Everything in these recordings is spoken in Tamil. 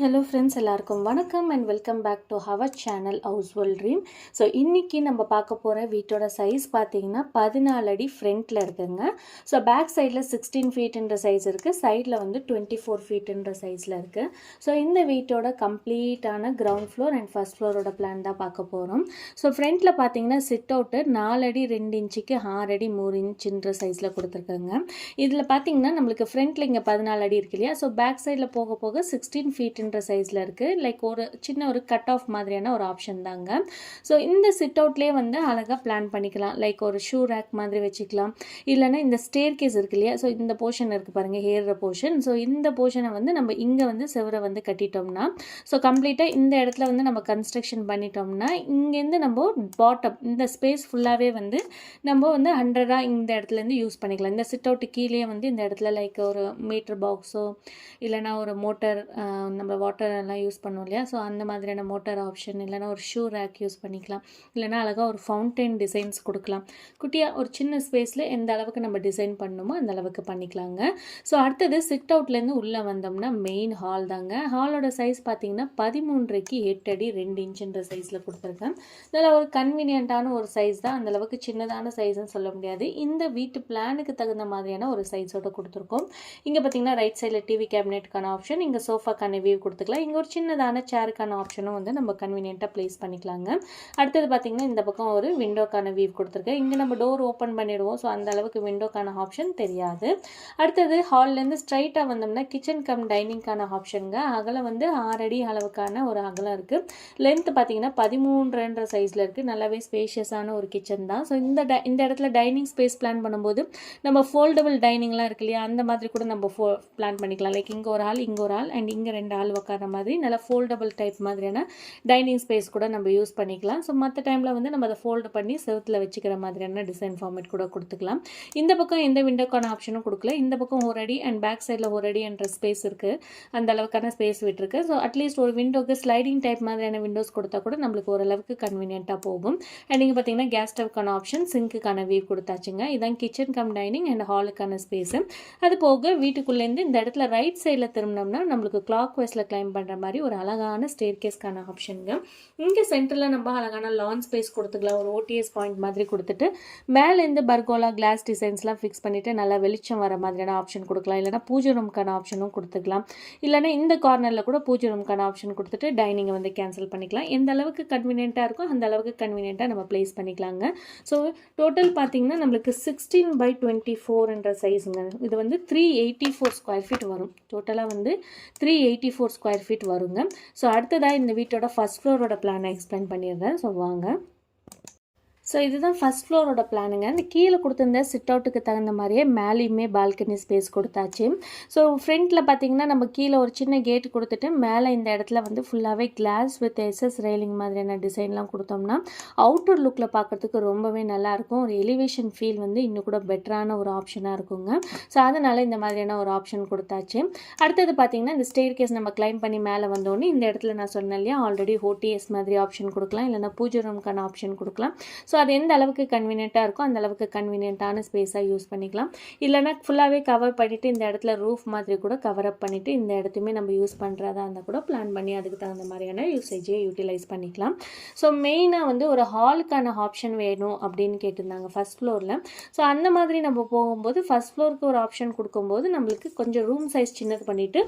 ஹலோ ஃப்ரெண்ட்ஸ், எல்லாருக்கும் வணக்கம் and welcome back to our channel house world dream. So இன்றைக்கி நம்ம பார்க்க போகிற வீட்டோட சைஸ் பார்த்தீங்கன்னா 14 அடி ஃப்ரண்ட்டில் இருக்குங்க. ஸோ பேக் சைடில் 16 ஃபீட்டுன்ற சைஸ் இருக்குது, சைடில் வந்து 24 ஃபீட்டுன்ற சைஸில் இருக்குது. ஸோ இந்த வீட்டோட கம்ப்ளீட்டான கிரவுண்ட் ஃப்ளோர் அண்ட் ஃபர்ஸ்ட் ஃப்ளோரோட பிளான் தான் பார்க்க போகிறோம். ஸோ ஃப்ரண்ட்டில் பார்த்தீங்கன்னா சிட் அவுட்டு 4 அடி 2 இன்ச்சுக்கு 6 அடி 3 இன்ச்சுன்ற சைஸில் கொடுத்துருக்காங்க. இதில் பார்த்தீங்கன்னா நம்மளுக்கு ஃப்ரண்ட்டில் இங்கே 14 அடி இருக்கு இல்லையா, ஸோ பேக் சைடில் போக போக 16 ஃபீட் சைஸில் இருக்குது. லைக் ஒரு சின்ன ஒரு கட் ஆஃப் மாதிரியான ஒரு ஆப்ஷன் தாங்க. ஸோ இந்த சிட் அவுட்லேயே வந்து அழகாக பிளான் பண்ணிக்கலாம். லைக் ஒரு ஷூ ரேக் மாதிரி வச்சுக்கலாம், இல்லைனா இந்த ஸ்டேர் கேஸ் இருக்கு இல்லையா, ஸோ இந்த போர்ஷன் இருக்குது பாருங்கள், ஏறுற போர்ஷன். ஸோ இந்த போர்ஷனை வந்து நம்ம இங்கே வந்து செவரை வந்து கட்டிட்டோம்னா, ஸோ கம்ப்ளீட்டாக இந்த இடத்துல வந்து நம்ம கன்ஸ்ட்ரக்ஷன் பண்ணிட்டோம்னா இங்கேருந்து நம்ம பாட்டம் இந்த ஸ்பேஸ் ஃபுல்லாகவே வந்து நம்ம வந்து 100 இந்த இடத்துலேருந்து யூஸ் பண்ணிக்கலாம். இந்த சிட் அவுட்டு கீழே வந்து இந்த இடத்துல லைக் ஒரு மீட்டர் பாக்ஸோ இல்லைனா ஒரு மோட்டர், நம்ம வாட்டர் எல்லாம் யூஸ் பண்ணுவோம் இல்லையா, ஸோ அந்த மாதிரியான மோட்டர் ஆப்ஷன், இல்லைனா ஒரு ஷூ ரேக் யூஸ் பண்ணிக்கலாம், இல்லைனா அழகாக ஒரு ஃபவுண்டைன் டிசைன்ஸ் கொடுக்கலாம். குட்டியாக ஒரு சின்ன ஸ்பேஸில் எந்த அளவுக்கு நம்ம டிசைன் பண்ணணுமோ அந்த அளவுக்கு பண்ணிக்கலாங்க. ஸோ அடுத்தது சிட் அவுட்லேருந்து உள்ளே வந்தோம்னா மெயின் ஹால் தாங்க. ஹாலோட சைஸ் பார்த்தீங்கன்னா 13க்கு 8 அடி 2 இன்ச்சுன்ற சைஸில் கொடுத்துருக்கேன். இதில் ஒரு கன்வீனியண்ட்டான ஒரு சைஸ் தான், அந்தளவுக்கு சின்னதான சைஸ்ன்னு சொல்ல முடியாது. இந்த வீட்டு பிளானுக்கு தகுந்த மாதிரியான ஒரு சைஸோட கொடுத்துருக்கோம். இங்கே பார்த்தீங்கன்னா ரைட் சைடில் டிவி கேபினெட்டுக்கான ஆப்ஷன், இங்கே சோஃபாக்கான வியூ கொடுத்துக்கலாம். இங்கே ஒரு சின்னதான சேருக்கான ஆப்ஷனும் வந்து நம்ம கன்வீனியண்ட்டாக ப்ளேஸ் பண்ணிக்கலாங்க. அடுத்தது பார்த்திங்கன்னா இந்த பக்கம் ஒரு விண்டோக்கான வியூ கொடுத்துருக்கேன். இங்கே நம்ம டோர் ஓப்பன் பண்ணிடுவோம், ஸோ அந்த அளவுக்கு விண்டோக்கான ஆப்ஷன் தெரியாது. அடுத்தது ஹால்லேருந்து ஸ்ட்ரைட்டாக வந்தோம்னா கிச்சன் கம் டைனிங்கான ஆப்ஷனுங்க. அகலம் வந்து 6 அடி அளவுக்கான ஒரு அகலம் இருக்குது. லென்த் பார்த்தீங்கன்னா 13 சைஸில் இருக்குது. நல்லாவே ஸ்பேஷியஸான ஒரு கிச்சன் தான். ஸோ இந்த இடத்துல டைனிங் ஸ்பேஸ் பிளான் பண்ணும்போது நம்ம ஃபோல்டபுள் டைனிங்லாம் இருக்கு இல்லையா, அந்த மாதிரி கூட நம்ம பிளான் பண்ணிக்கலாம். லைக் இங்கே ஒரு ஆள், இங்கே ஒரு ஆள் அண்ட் இங்கே 2 ஆள் உட்கார மாதிரி நல்லா ஃபோல்டபுள் டைப் மாதிரியான டைனிங் ஸ்பேஸ் கூட நம்ம யூஸ் பண்ணிக்கலாம். ஸோ மற்ற டைமில் வந்து நம்ம அதை ஃபோல்டு பண்ணி செவுத்தில் வச்சுக்கிற மாதிரியான டிசைன் ஃபார்மேட் கூட கொடுத்துக்கலாம். இந்த பக்கம் எந்த விண்டோக்கான ஆப்ஷனும் கொடுக்கல. இந்த பக்கம் 1 அடி அண்ட் பேக் சைடில் 1 அடி என்ற ஸ்பேஸ் இருக்குது, அந்த அளவுக்கான ஸ்பேஸ் விட்டுருக்கு. ஸோ அட்லீஸ்ட் ஒரு விண்டோக்கு ஸ்லைடிங் டைப் மாதிரியான விண்டோஸ் கொடுத்தா கூட நம்மளுக்கு ஓரளவுக்கு கன்வீனியண்ட்டாக போகும். அண்ட் இங்கே பார்த்தீங்கன்னா கேஸ் ஸ்டவ்க்கான ஆப்ஷன், சிங்க்குக்கான வியூ கொடுத்தாச்சுங்க. இதான் கிச்சன் கம் டைனிங் அண்ட் ஹாலுக்கான ஸ்பேஸு. அது போக வீட்டுக்குள்ளேருந்து இந்த இடத்துல ரைட் சைடில் திரும்பினோம்னா நம்மளுக்கு கிளாக் வைஸில் கிளைம் பண்ணுற மாதிரி ஒரு அழகான ஸ்டேர் கேஸ்க்கான ஆப்ஷனுங்க. இங்கே சென்டரில் நம்ம அழகான லான் ஸ்பேஸ் கொடுத்துக்கலாம். ஒரு ஓடிஎஸ் பாயிண்ட் மாதிரி கொடுத்துட்டு மேலேருந்து பர்கோலா கிளாஸ் டிசைன்ஸ்லாம் ஃபிக்ஸ் பண்ணிவிட்டு நல்லா வெளிச்சம் வர மாதிரியான ஆப்ஷன் கொடுக்கலாம். இல்லைனா பூஜை ரூம்க்கான ஆப்ஷனும் கொடுத்துக்கலாம். இல்லைனா இந்த கார்னரில் கூட பூஜை ரூம்க்கான ஆப்ஷன் கொடுத்துட்டு டைனிங்கை வந்து கேன்சல் பண்ணிக்கலாம். எந்த அளவுக்கு கன்வீனியண்ட்டாக இருக்கும் அந்த அளவுக்கு கன்வீனியண்ட்டாக நம்ம ப்ளேஸ் பண்ணிக்கலாங்க. ஸோ டோட்டல் பார்த்தீங்கன்னா நம்மளுக்கு 16/24 என்ற சைஸுங்க. இது வந்து 384 ஸ்கொயர் ஃபீட் வரும். டோட்டலாக வந்து 384 ஸ்கொயர் ஃபீட் வருங்க. ஸோ அடுத்ததாக இந்த வீட்டோட ஃபர்ஸ்ட் ஃப்ளோரோட பிளானை எக்ஸ்பிளைன் பண்ணிடுறேன். ஸோ வாங்க. ஸோ இதுதான் ஃபஸ்ட் ஃப்ளோரோட பிளானுங்க. இந்த கீழே கொடுத்துருந்த சிட் அவுட்டுக்கு தகுந்த மாதிரியே மேலேயுமே பால்கனி ஸ்பேஸ் கொடுத்தாச்சு. ஸோ ஃப்ரண்ட்டில் பார்த்தீங்கன்னா நம்ம கீழே ஒரு சின்ன கேட் கொடுத்துட்டு மேலே இந்த இடத்துல வந்து ஃபுல்லாகவே கிளாஸ் வித் எஸ்எஸ் ரெயிலிங் மாதிரியான டிசைன்லாம் கொடுத்தோம்னா அவுட்டர் லுக்கில் பார்க்குறதுக்கு ரொம்பவே நல்லாயிருக்கும். ஒரு எலிவேஷன் ஃபீல் வந்து இன்னும் கூட பெட்டரான ஒரு ஆப்ஷனாக இருக்குங்க. ஸோ அதனால் இந்த மாதிரியான ஒரு ஆப்ஷன் கொடுத்தாச்சு. அடுத்தது பார்த்தீங்கன்னா இந்த ஸ்டேர் கேஸ் நம்ம கிளைம் பண்ணி மேலே வந்தோடனே இந்த இடத்துல நான் சொன்னேன் இல்லையா, ஆல்ரெடி ஓடிஎஸ் மாதிரி ஆப்ஷன் கொடுக்கலாம், இல்லைனா பூஜை ரூம்க்கான ஆப்ஷன் கொடுக்கலாம். ஸோ அது எந்த அளவுக்கு கன்வீனியண்ட்டாக இருக்கும் அந்த அளவுக்கு கன்வீனியண்ட்டான ஸ்பேஸாக யூஸ் பண்ணிக்கலாம். இல்லைனா ஃபுல்லாகவே கவர் பண்ணிவிட்டு இந்த இடத்துல ரூஃப் மாதிரி கூட கவர் அப் பண்ணிவிட்டு இந்த இடத்துமே நம்ம யூஸ் பண்ணுறதா இருந்தால் கூட பிளான் பண்ணி அதுக்கு தகுந்த மாதிரியான யூசேஜை யூட்டிலைஸ் பண்ணிக்கலாம். ஸோ மெயினாக வந்து ஒரு ஹாலுக்கான ஆப்ஷன் வேணும் அப்படின்னு கேட்டிருந்தாங்க ஃபஸ்ட் ஃப்ளோரில். ஸோ அந்த மாதிரி நம்ம போகும்போது ஃபஸ்ட் ஃப்ளோருக்கு ஒரு ஆப்ஷன் கொடுக்கும்போது நம்மளுக்கு கொஞ்சம் ரூம் சைஸ் சின்னது பண்ணிவிட்டு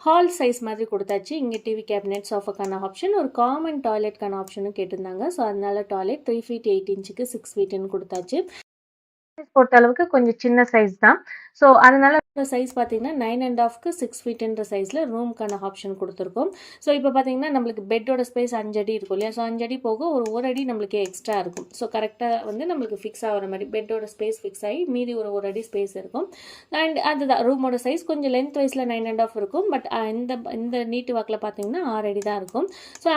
ஹால் சைஸ் மாதிரி கொடுத்தாச்சு. இங்கே டிவி கேபினெட், சோஃபாக்கான ஆப்ஷன், ஒரு காமன் டாய்லெட்கான ஆப்ஷனும் கேட்டிருந்தாங்க. ஸோ அதனால டாய்லெட் 3 ஃபீட் 8 இன்ச்சுக்கு 6 ஃபீட்டுன்னு கொடுத்தாச்சு. பொறுத்த அளவுக்கு கொஞ்சம் சின்ன சைஸ் தான். ஸோ அதனால சைஸ் பார்த்தீங்கன்னா 9.5க்கு 6 ஃபீட்டுன்ற சைஸில் ரூம்க்கான ஆப்ஷன் கொடுத்துருக்கோம். ஸோ இப்போ பார்த்தீங்கன்னா நம்மளுக்கு பெட்டோட ஸ்பேஸ் 5 அடி இருக்கும் இல்லையா, ஸோ 5 அடி போக ஒரு அடி நம்மளுக்கு எக்ஸ்ட்ரா இருக்கும். ஸோ கரெக்டாக வந்து நம்மளுக்கு ஃபிக்ஸ் ஆகிற மாதிரி பெட்டோட ஸ்பேஸ் ஃபிக்ஸ் ஆகி மீதி ஒரு அடி ஸ்பேஸ் இருக்கும். அண்ட் அதுதான் ரூமோட சைஸ் கொஞ்சம் லென்த் வைஸில் 9.5 இருக்கும். பட் இந்த நீட்டு வாக்கில் பார்த்தீங்கன்னா 6 அடி தான் இருக்கும். ஸோ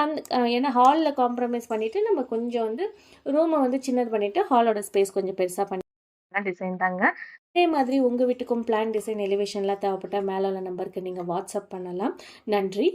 ஏன்னா ஹாலில் காம்ப்ரமைஸ் பண்ணிவிட்டு நம்ம கொஞ்சம் வந்து ரூமை வந்து சின்னது பண்ணிவிட்டு ஹாலோட ஸ்பேஸ் கொஞ்சம் பெருசாக பண்ணி டிசைன் தாங்க. அதே மாதிரி உங்கள் வீட்டுக்கும் பிளான் டிசைன் எலிவேஷன்லாம் தேவைப்பட்டால் மேலே உள்ள நம்பருக்கு நீங்கள் வாட்ஸ்அப் பண்ணலாம். நன்றி.